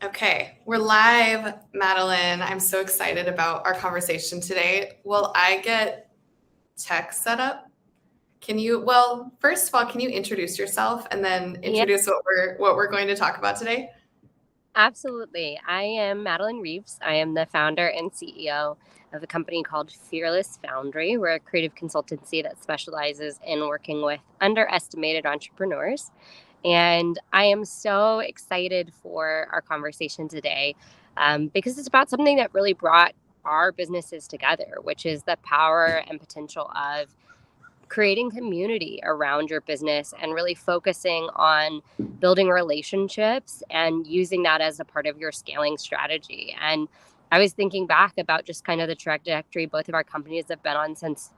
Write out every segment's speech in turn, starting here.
Okay, we're live, Madeline. I'm so excited about our conversation today. Will I get tech set up? First of all, can you introduce yourself and then Yeah, introduce what we're going to talk about today? absolutely. I am Madeline Reeves. I am the founder and CEO of a company called Fearless Foundry. We're a creative consultancy that specializes in working with underestimated entrepreneurs. And I am so excited for our conversation today because it's about something that really brought our businesses together, which is the power and potential of creating community around your business and really focusing on building relationships and using that as a part of your scaling strategy. And I was thinking back about just kind of the trajectory both of our companies have been on since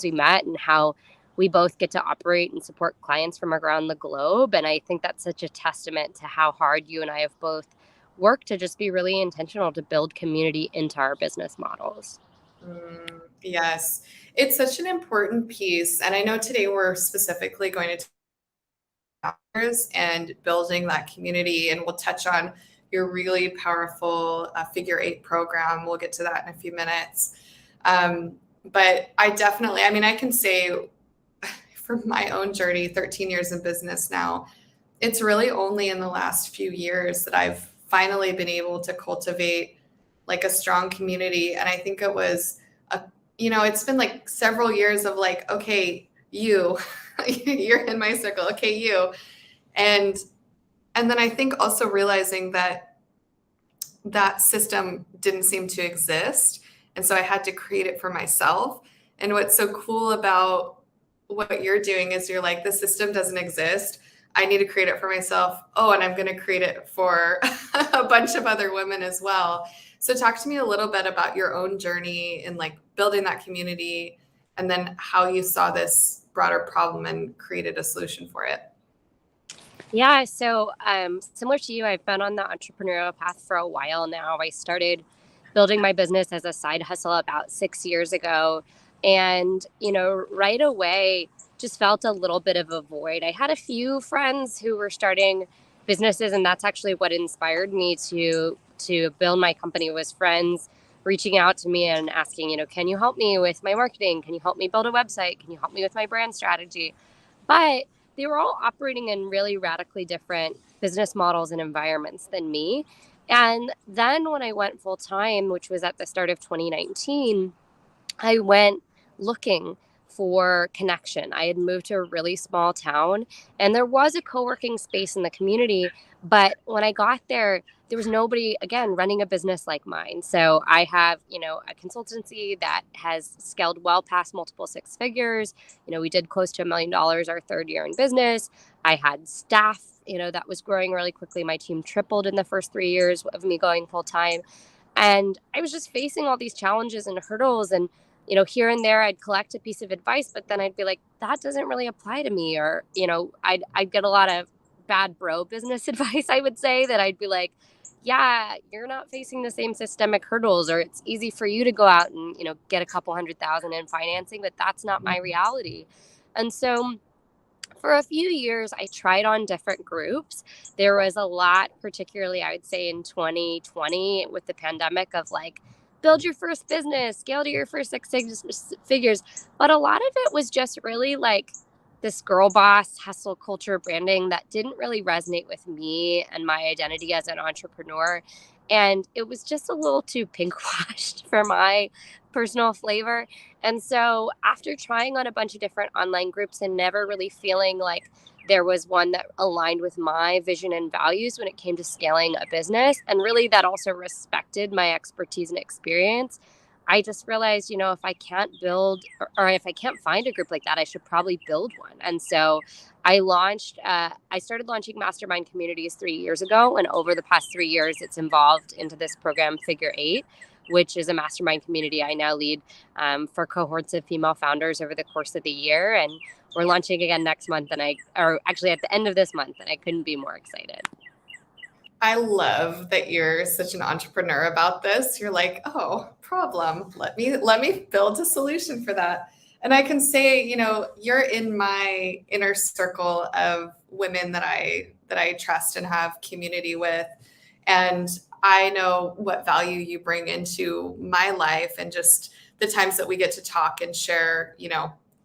we met and how we both get to operate and support clients from around the globe. And I think that's such a testament to how hard you and I have both worked to just be really intentional to build community into our business models. Yes, it's such an important piece. And I know today we're specifically going to founders and building that community, and we'll touch on your really powerful figure eight program. We'll get to that in a few minutes. But I can say from my own journey, 13 years in business now, it's really only in the last few years that I've finally been able to cultivate like a strong community. And I think it's been like several years of like, okay, you're in my circle. Okay, you. And and then I think also realizing that that system didn't seem to exist. And so I had to create it for myself. And what's so cool about what you're doing is you're like, the system doesn't exist. I need to create it for myself. Oh, and I'm going to create it for a bunch of other women as well. So talk to me a little bit about your own journey in like building that community and then how you saw this broader problem and created a solution for it. Yeah, so similar to you, I've been on the entrepreneurial path for a while now. I started building my business as a side hustle about 6 years ago. And, right away, just felt a little bit of a void. I had a few friends who were starting businesses, and that's actually what inspired me to build my company was friends reaching out to me and asking, can you help me with my marketing? Can you help me build a website? Can you help me with my brand strategy? But they were all operating in really radically different business models and environments than me. And then when I went full time, which was at the start of 2019, I went looking for connection. I had moved to a really small town and there was a co-working space in the community, but when I got there was nobody again running a business like mine. So I have, a consultancy that has scaled well past multiple six figures. We did close to $1 million our third year in business. I had staff, that was growing really quickly. My team tripled in the first 3 years of me going full time. And I was just facing all these challenges and hurdles. And here and there I'd collect a piece of advice, but then I'd be like, that doesn't really apply to me. Or, I'd get a lot of bad bro business advice, I would say, that I'd be like, yeah, you're not facing the same systemic hurdles, or it's easy for you to go out and, get a couple 100,000 in financing, but that's not my reality. And so for a few years, I tried on different groups. There was a lot, particularly I would say in 2020 with the pandemic, of like, build your first business, scale to your first six figures. But a lot of it was just really like this girl boss hustle culture branding that didn't really resonate with me and my identity as an entrepreneur. And it was just a little too pink washed for my personal flavor. And so after trying on a bunch of different online groups and never really feeling like there was one that aligned with my vision and values when it came to scaling a business, and really that also respected my expertise and experience, I just realized, if I can't build or if I can't find a group like that, I should probably build one. And so I started launching mastermind communities 3 years ago. And over the past 3 years, it's evolved into this program, Figure Eight, which is a mastermind community I now lead for cohorts of female founders over the course of the year. And we're launching again next month, or actually at the end of this month, and I couldn't be more excited. I love that you're such an entrepreneur about this. You're like, oh, problem. Let me build a solution for that. And I can say, you're in my inner circle of women that I trust and have community with. And I know what value you bring into my life, and just the times that we get to talk and share,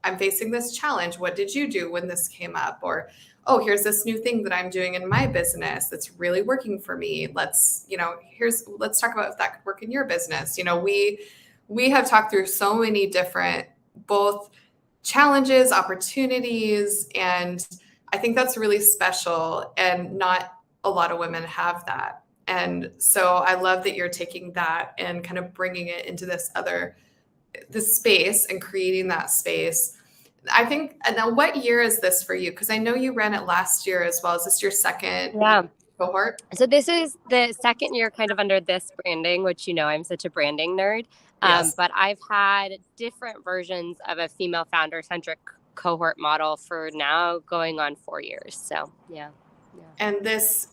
I'm facing this challenge. What did you do when this came up? Or, oh, here's this new thing that I'm doing in my business that's really working for me. Let's talk about if that could work in your business. We have talked through so many different both challenges, opportunities, and I think that's really special, and not a lot of women have that. And so I love that you're taking that and kind of bringing it into this space and creating that space. I think, now what year is this for you? Because I know you ran it last year as well. Is this your second cohort? So this is the second year kind of under this branding, which, I'm such a branding nerd. Yes. But I've had different versions of a female founder centric cohort model for now going on 4 years. So, yeah. And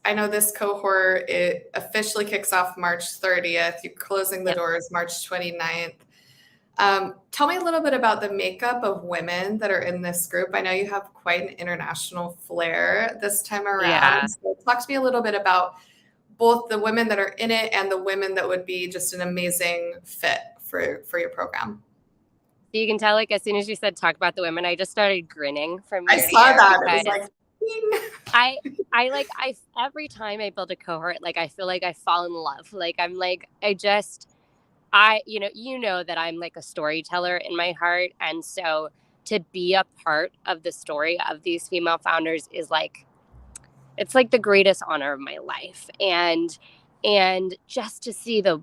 I know this cohort, it officially kicks off March 30th. You're closing the doors March 29th. Tell me a little bit about the makeup of women that are in this group. I know you have quite an international flair this time around. Yeah. So talk to me a little bit about both the women that are in it and the women that would be just an amazing fit for your program. You can tell, as soon as you said talk about the women, I just started grinning from ear to ear. I saw that. It was like, I every time I build a cohort, I feel like I fall in love. I'm that I'm a storyteller in my heart. And so to be a part of the story of these female founders is it's the greatest honor of my life. And just to see the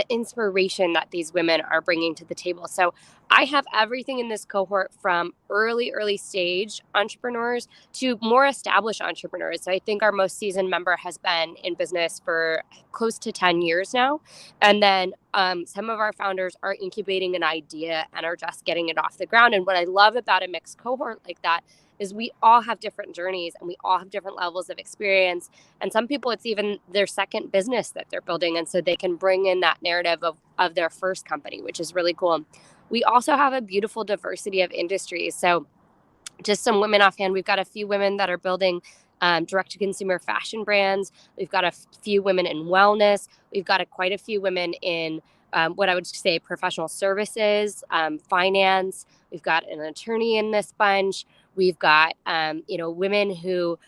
inspiration that these women are bringing to the table. So I have everything in this cohort from early stage entrepreneurs to more established entrepreneurs. So I think our most seasoned member has been in business for close to 10 years now. And then some of our founders are incubating an idea and are just getting it off the ground. And what I love about a mixed cohort like that is we all have different journeys and we all have different levels of experience. And some people, it's even their second business that they're building. And so they can bring in that narrative of their first company, which is really cool. We also have a beautiful diversity of industries. So just some women offhand, we've got a few women that are building direct-to-consumer fashion brands. We've got a few women in wellness. We've got quite a few women in what I would say professional services, finance. We've got an attorney in this bunch. We've got, women who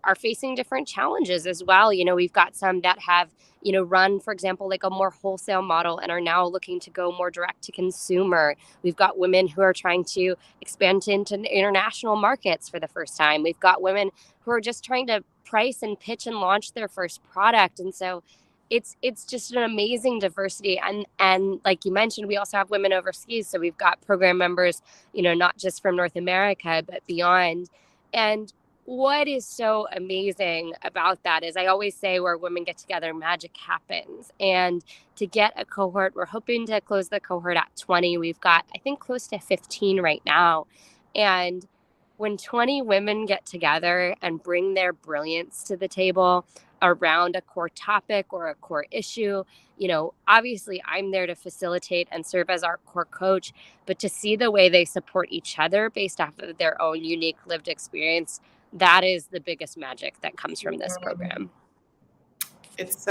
are facing different challenges as well. We've got some that have, run, for example, a more wholesale model and are now looking to go more direct to consumer. We've got women who are trying to expand into international markets for the first time. We've got women who are just trying to price and pitch and launch their first product. And so it's just an amazing diversity. And like you mentioned, we also have women overseas. So we've got program members, not just from North America, but beyond. And what is so amazing about that is I always say where women get together, magic happens. And to get a cohort, we're hoping to close the cohort at 20. We've got, I think, close to 15 right now. And when 20 women get together and bring their brilliance to the table around a core topic or a core issue, obviously I'm there to facilitate and serve as our core coach, but to see the way they support each other based off of their own unique lived experience, that is the biggest magic that comes from this program. It's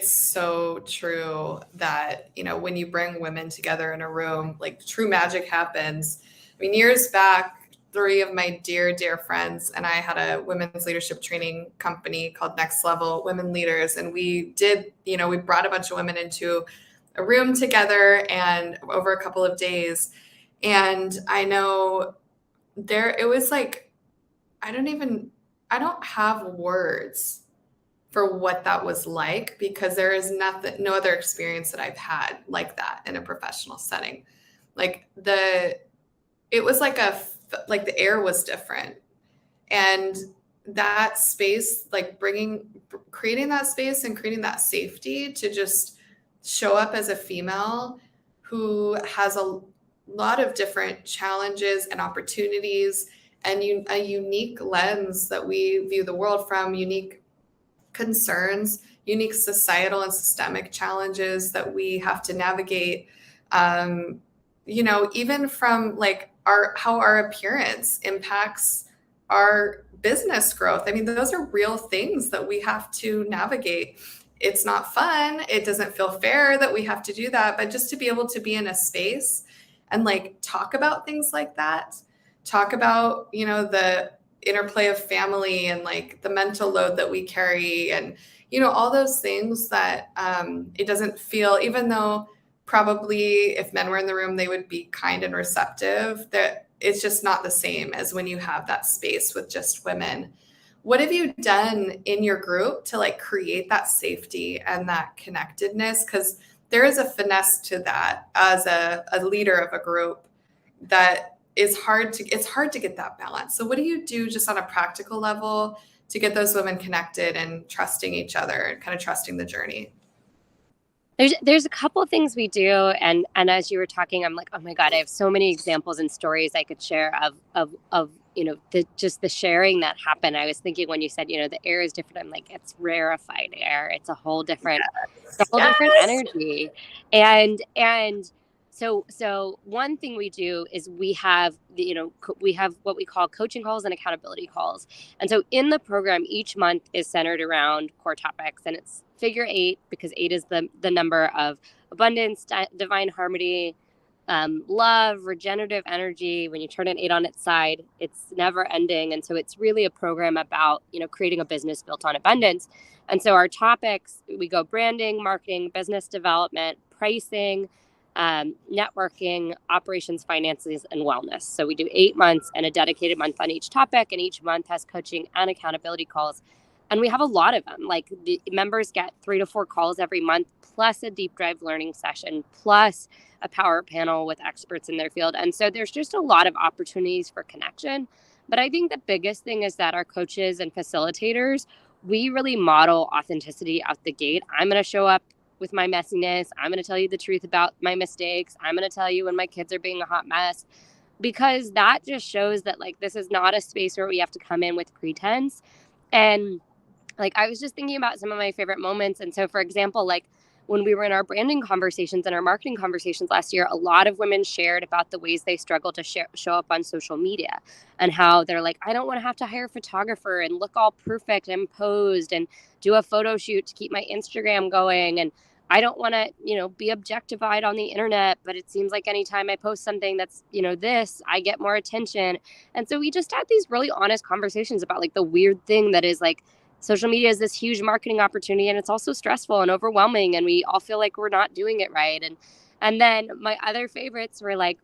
so true that, when you bring women together in a room, true magic happens. I mean, years back, 3 of my dear friends and I had a women's leadership training company called Next Level Women Leaders. And we did, we brought a bunch of women into a room together and over a couple of days. And I know it was I don't have words for what that was like, because there is no other experience that I've had like that in a professional setting. It was the air was different, and that space, creating that space and creating that safety to just show up as a female who has a lot of different challenges and opportunities and a unique lens that we view the world from, unique concerns, unique societal and systemic challenges that we have to navigate, even from how our appearance impacts our business growth. I mean, those are real things that we have to navigate. It's not fun. It doesn't feel fair that we have to do that, but just to be able to be in a space and like talk about things like that, talk about, you know, the interplay of family and like the mental load that we carry and, you know, all those things that it doesn't feel, even though probably if men were in the room, they would be kind and receptive, that it's just not the same as when you have that space with just women. What have you done in your group to like create that safety and that connectedness? Because there is a finesse to that as a leader of a group that is it's hard to get that balance. So what do you do just on a practical level to get those women connected and trusting each other and kind of trusting the journey? There's a couple of things we do, and as you were talking, I'm like, oh my God, I have so many examples and stories I could share of you know, the sharing that happened. I was thinking when you said, you know, the air is different, I'm like, it's rarefied air. It's a whole different, different energy. And so one thing we do is we have, you know, we have what we call coaching calls and accountability calls. And so in the program, each month is centered around core topics, and it's figure 8 because 8 is the number of abundance, divine harmony, love, regenerative energy. When you turn an 8 on its side, it's never ending. And so it's really a program about, you know, creating a business built on abundance. And so our topics, we go branding, marketing, business development, pricing, networking, operations, finances, and wellness. So we do 8 months and a dedicated month on each topic, and each month has coaching and accountability calls. And we have a lot of them. Like the members get 3 to 4 calls every month, plus a deep dive learning session, plus a power panel with experts in their field. And so there's just a lot of opportunities for connection. But I think the biggest thing is that our coaches and facilitators, we really model authenticity out the gate. I'm going to show up with my messiness. I'm going to tell you the truth about my mistakes. I'm going to tell you when my kids are being a hot mess, because that just shows that like this is not a space where we have to come in with pretense. And like I was just thinking about some of my favorite moments. And so, for example, like when we were in our branding conversations and our marketing conversations last year, a lot of women shared about the ways they struggle to show up on social media, and how they're like, I don't want to have to hire a photographer and look all perfect and posed and do a photo shoot to keep my Instagram going. And I don't want to, you know, be objectified on the internet, but it seems like anytime I post something that's, you know, this, I get more attention. And so we just had these really honest conversations about like the weird thing that is like social media is this huge marketing opportunity, and it's also stressful and overwhelming, and we all feel like we're not doing it right. And then my other favorites were like,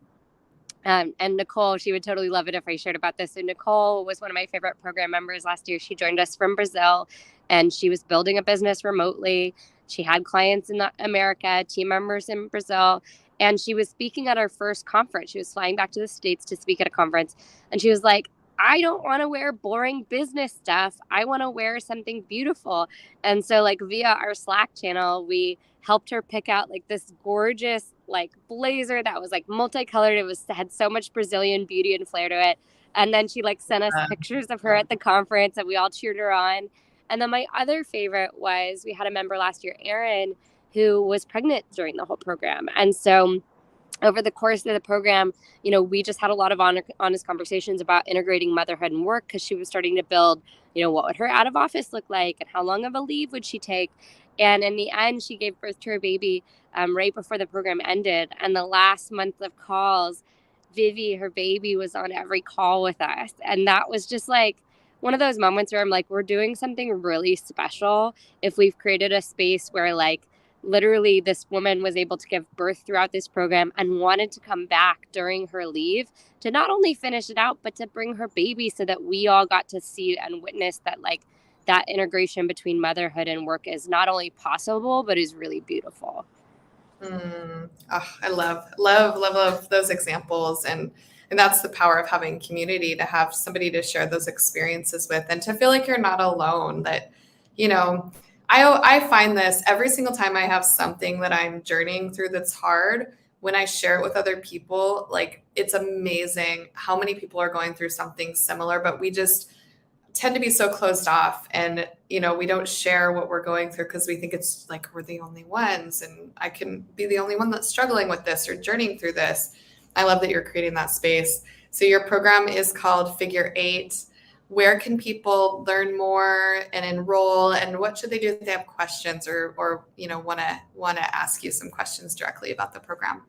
and Nicole, she would totally love it if I shared about this. So Nicole was one of my favorite program members last year. She joined us from Brazil, and she was building a business remotely. She had clients in America, team members in Brazil, and she was speaking at our first conference. She was flying back to the States to speak at a conference, and she was like, I don't want to wear boring business stuff. I want to wear something beautiful. And so like via our Slack channel, we helped her pick out like this gorgeous like blazer that was like multicolored. It had so much Brazilian beauty and flair to it. And then she like sent us pictures of her at the conference, and we all cheered her on. And then my other favorite was we had a member last year, Erin, who was pregnant during the whole program. And so over the course of the program, you know, we just had a lot of honest conversations about integrating motherhood and work, because she was starting to build, you know, what would her out of office look like and how long of a leave would she take. And in the end, she gave birth to her baby right before the program ended. And the last month of calls, Vivi, her baby, was on every call with us. And that was just like one of those moments where I'm like, we're doing something really special if we've created a space where like literally this woman was able to give birth throughout this program and wanted to come back during her leave to not only finish it out, but to bring her baby, so that we all got to see and witness that like that integration between motherhood and work is not only possible, but is really beautiful. Oh, I love those examples. And that's the power of having community, to have somebody to share those experiences with, and to feel like you're not alone. That, you know, I find this every single time I have something that I'm journeying through that's hard, when I share it with other people, like it's amazing how many people are going through something similar, but we just tend to be so closed off, and, you know, we don't share what we're going through because we think it's like we're the only ones, and I can be the only one that's struggling with this or journeying through this. I love that you're creating that space. So your program is called Figure 8. where can people learn more and enroll, and what should they do if they have questions or want to ask you some questions directly about the program?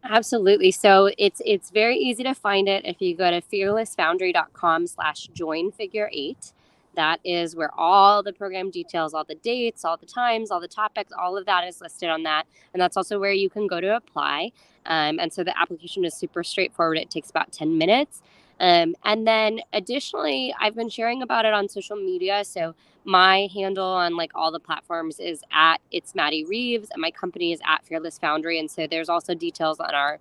Absolutely. So it's very easy to find it if you go to fearlessfoundry.com/join-figure-8. That is where all the program details, all the dates, all the times, all the topics, all of that is listed on that. And that's also where you can go to apply. And so the application is super straightforward. It takes about 10 minutes. And then additionally, I've been sharing about it on social media. So my handle on like all the platforms is at It's Maddie Reeves, and my company is at Fearless Foundry. And so there's also details on our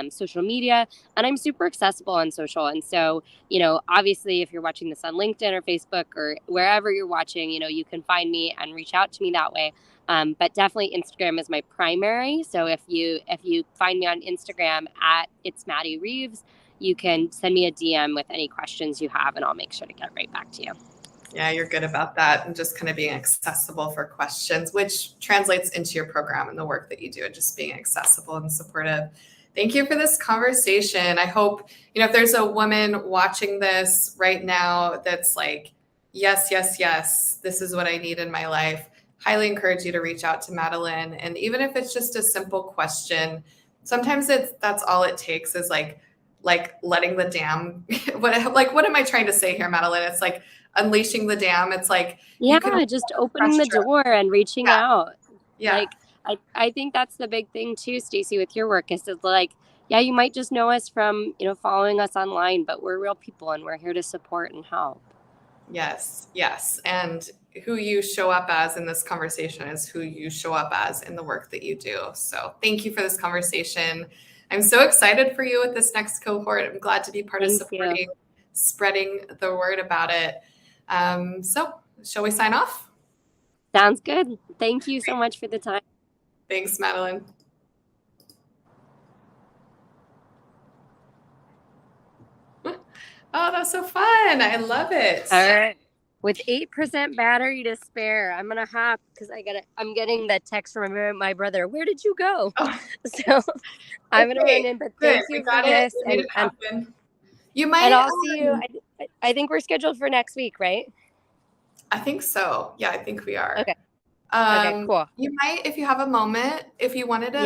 social media, and I'm super accessible on social. And so, obviously, if you're watching this on LinkedIn or Facebook or wherever you're watching, you can find me and reach out to me that way. But definitely Instagram is my primary. So if you find me on Instagram at It's Maddie Reeves, you can send me a DM with any questions you have, and I'll make sure to get right back to you. Yeah, you're good about that, and just kind of being accessible for questions, which translates into your program and the work that you do, and just being accessible and supportive. Thank you for this conversation. I hope, if there's a woman watching this right now that's like, yes, yes, yes, this is what I need in my life, highly encourage you to reach out to Madeline. And even if it's just a simple question, sometimes that's all it takes is like letting the dam, what am I trying to say here, Madeline? It's like unleashing the dam. It's like, just opening the door and reaching out. Yeah. Like, I think that's the big thing too, Stacey, with your work, is that like, yeah, you might just know us from, following us online, but we're real people and we're here to support and help. Yes. Yes. And who you show up as in this conversation is who you show up as in the work that you do. So thank you for this conversation. I'm so excited for you with this next cohort. I'm glad to be part of spreading the word about it. So shall we sign off? Sounds good. Thank you so much for the time. Thanks, Madeline. Oh, that's so fun. I love it. All right. With 8% battery to spare, I'm going to hop because I'm getting the text from my brother. Where did you go? Oh. So I'm going to run in, but thank you for this. You might. And I'll see you. I think we're scheduled for next week, right? I think so. Yeah, I think we are. Okay. Okay, cool. You might, if you have a moment, if you wanted to